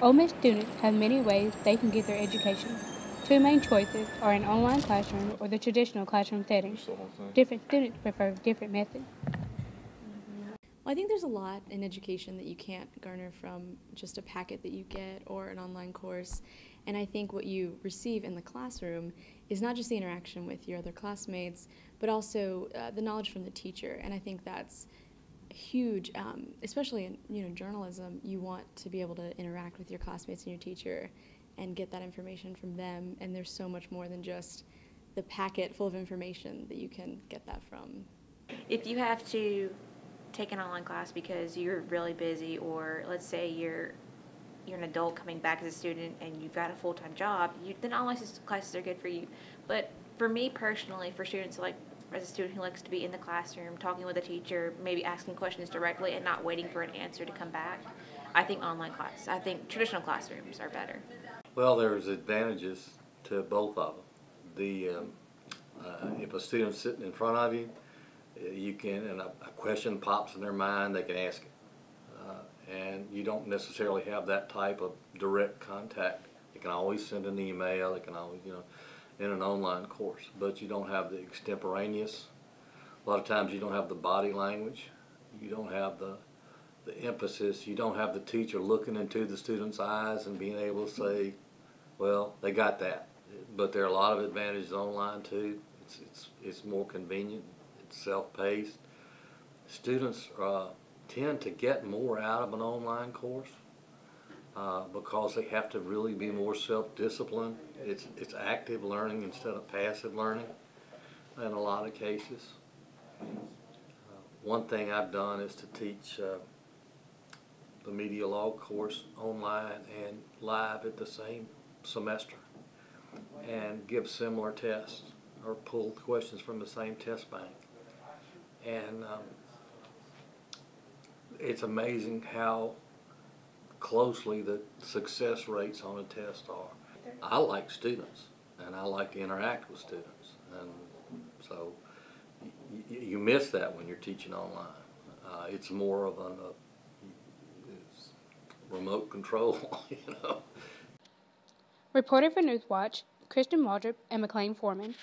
Ole Miss students have many ways they can get their education. Two main choices are an online classroom or the traditional classroom setting. Different students prefer different methods. Well, I think there's a lot in education that you can't garner from just a packet that you get or an online course. And I think what you receive in the classroom is not just the interaction with your other classmates, but also the knowledge from the teacher. And I think that's huge, especially in journalism. You want to be able to interact with your classmates and your teacher and get that information from them. And there's so much more than just the packet full of information that you can get that from. If you have to take an online class because you're really busy, or let's say you're an adult coming back as a student and you've got a full-time job, then online classes are good for you. But for me personally, for students like as a student who likes to be in the classroom, talking with a teacher, maybe asking questions directly and not waiting for an answer to come back, I think I think traditional classrooms are better. Well, there's advantages to both of them. If a student's sitting in front of you, you can, and a question pops in their mind, they can ask it. And you don't necessarily have that type of direct contact. They can always send an email, they can always, in an online course, but you don't have the extemporaneous. A lot of times you don't have the body language, you don't have the emphasis, you don't have the teacher looking into the student's eyes and being able to say, well, they got that. But there are a lot of advantages online too. It's more convenient, it's self-paced. Students tend to get more out of an online course because they have to really be more self-disciplined. It's active learning instead of passive learning in a lot of cases. One thing I've done is to teach the media law course online and live at the same semester and give similar tests or pull questions from the same test bank. And it's amazing how closely the success rates on a test are. I like students, and I like to interact with students, and so you miss that when you're teaching online. It's more of a remote control, Reported for NewsWatch, Kristin, Waldrop, and McClain, Forman.